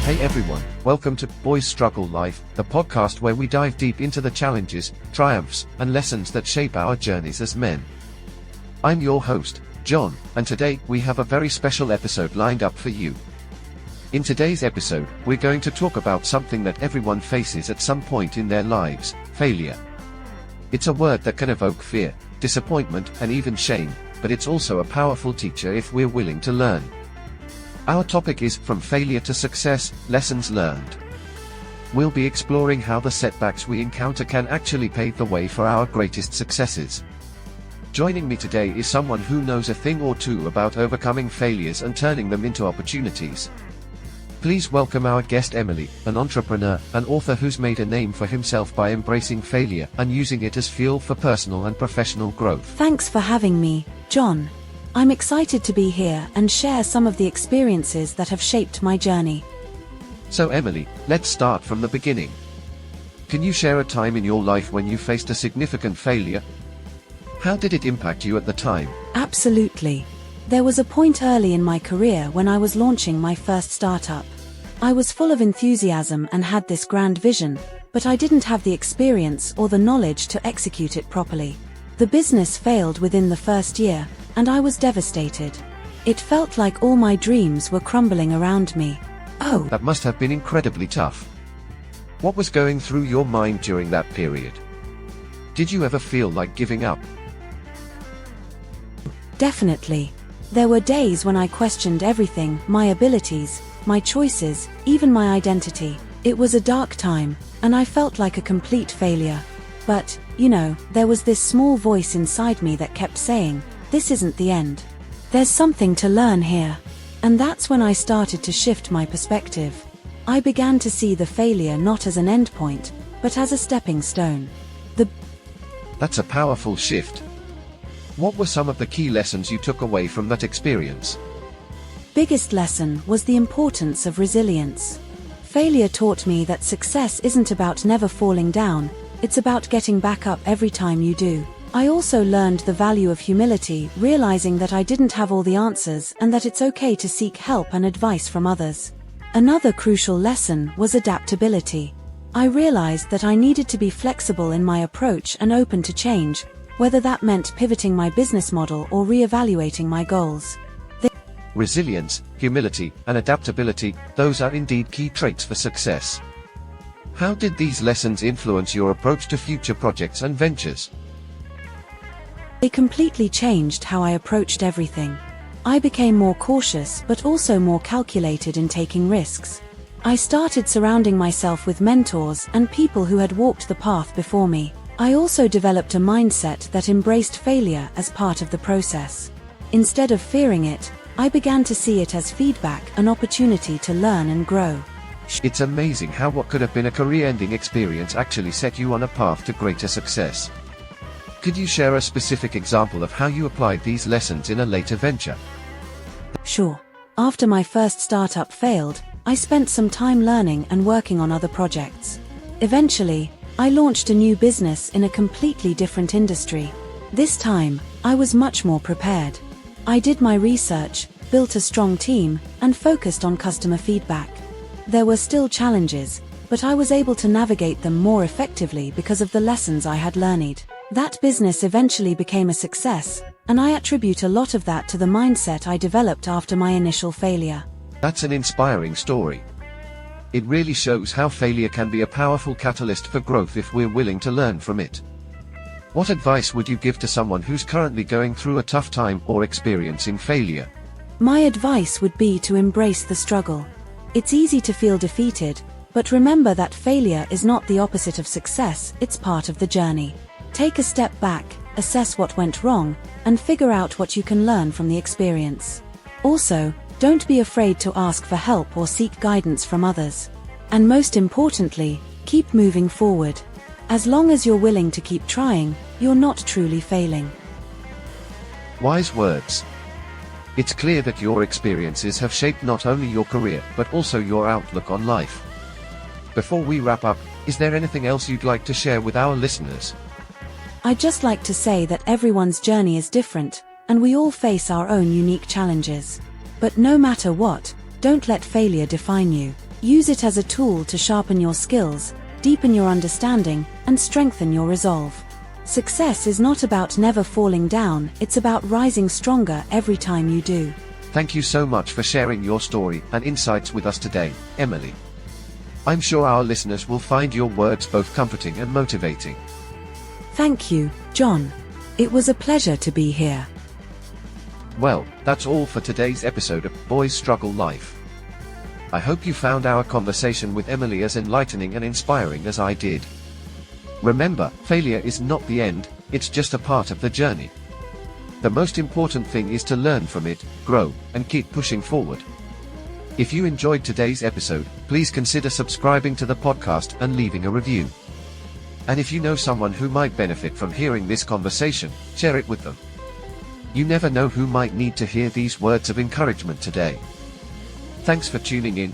Hey everyone, welcome to Boys Struggle Life, the podcast where we dive deep into the challenges, triumphs, and lessons that shape our journeys as men. I'm your host, John, and today we have a very special episode lined up for you. In today's episode, we're going to talk about something that everyone faces at some point in their lives: failure. It's a word that can evoke fear, disappointment, and even shame, but it's also a powerful teacher if we're willing to learn. Our topic is From Failure to Success, Lessons Learned. We'll be exploring how the setbacks we encounter can actually pave the way for our greatest successes. Joining me today is someone who knows a thing or two about overcoming failures and turning them into opportunities. Please welcome our guest Emily, an entrepreneur, an author who's made a name for himself by embracing failure and using it as fuel for personal and professional growth. Thanks for having me, John. I'm excited to be here and share some of the experiences that have shaped my journey. So Emily, let's start from the beginning. Can you share a time in your life when you faced a significant failure? How did it impact you at the time? Absolutely. There was a point early in my career when I was launching my first startup. I was full of enthusiasm and had this grand vision, but I didn't have the experience or the knowledge to execute it properly. The business failed within the first year, and I was devastated. It felt like all my dreams were crumbling around me. Oh, that must have been incredibly tough. What was going through your mind during that period? Did you ever feel like giving up? Definitely. There were days when I questioned everything: my abilities, my choices, even my identity. It was a dark time, and I felt like a complete failure. But, there was this small voice inside me that kept saying, "This isn't the end. There's something to learn here." And that's when I started to shift my perspective. I began to see the failure not as an endpoint, but as a stepping stone. That's a powerful shift. What were some of the key lessons you took away from that experience? Biggest lesson was the importance of resilience. Failure taught me that success isn't about never falling down, it's about getting back up every time you do. I also learned the value of humility, realizing that I didn't have all the answers and that it's okay to seek help and advice from others. Another crucial lesson was adaptability. I realized that I needed to be flexible in my approach and open to change, whether that meant pivoting my business model or re-evaluating my goals. Resilience, humility, and adaptability, those are indeed key traits for success. How did these lessons influence your approach to future projects and ventures? They completely changed how I approached everything. I became more cautious but also more calculated in taking risks. I started surrounding myself with mentors and people who had walked the path before me. I also developed a mindset that embraced failure as part of the process. Instead of fearing it, I began to see it as feedback, an opportunity to learn and grow. It's amazing how what could have been a career-ending experience actually set you on a path to greater success. Could you share a specific example of how you applied these lessons in a later venture? Sure. After my first startup failed, I spent some time learning and working on other projects. Eventually, I launched a new business in a completely different industry. This time, I was much more prepared. I did my research, built a strong team, and focused on customer feedback. There were still challenges, but I was able to navigate them more effectively because of the lessons I had learned. That business eventually became a success, and I attribute a lot of that to the mindset I developed after my initial failure. That's an inspiring story. It really shows how failure can be a powerful catalyst for growth if we're willing to learn from it. What advice would you give to someone who's currently going through a tough time or experiencing failure? My advice would be to embrace the struggle. It's easy to feel defeated, but remember that failure is not the opposite of success, it's part of the journey. Take a step back, assess what went wrong, and figure out what you can learn from the experience. Also, don't be afraid to ask for help or seek guidance from others. And most importantly, keep moving forward. As long as you're willing to keep trying, you're not truly failing. Wise words. It's clear that your experiences have shaped not only your career, but also your outlook on life. Before we wrap up, is there anything else you'd like to share with our listeners? I'd just like to say that everyone's journey is different, and we all face our own unique challenges. But no matter what, don't let failure define you. Use it as a tool to sharpen your skills, deepen your understanding, and strengthen your resolve. Success is not about never falling down, it's about rising stronger every time you do. Thank you so much for sharing your story and insights with us today, Emily. I'm sure our listeners will find your words both comforting and motivating. Thank you, John. It was a pleasure to be here. Well, that's all for today's episode of Boys Struggle Life. I hope you found our conversation with Emily as enlightening and inspiring as I did. Remember, failure is not the end, it's just a part of the journey. The most important thing is to learn from it, grow, and keep pushing forward. If you enjoyed today's episode, please consider subscribing to the podcast and leaving a review. And if you know someone who might benefit from hearing this conversation, share it with them. You never know who might need to hear these words of encouragement today. Thanks for tuning in,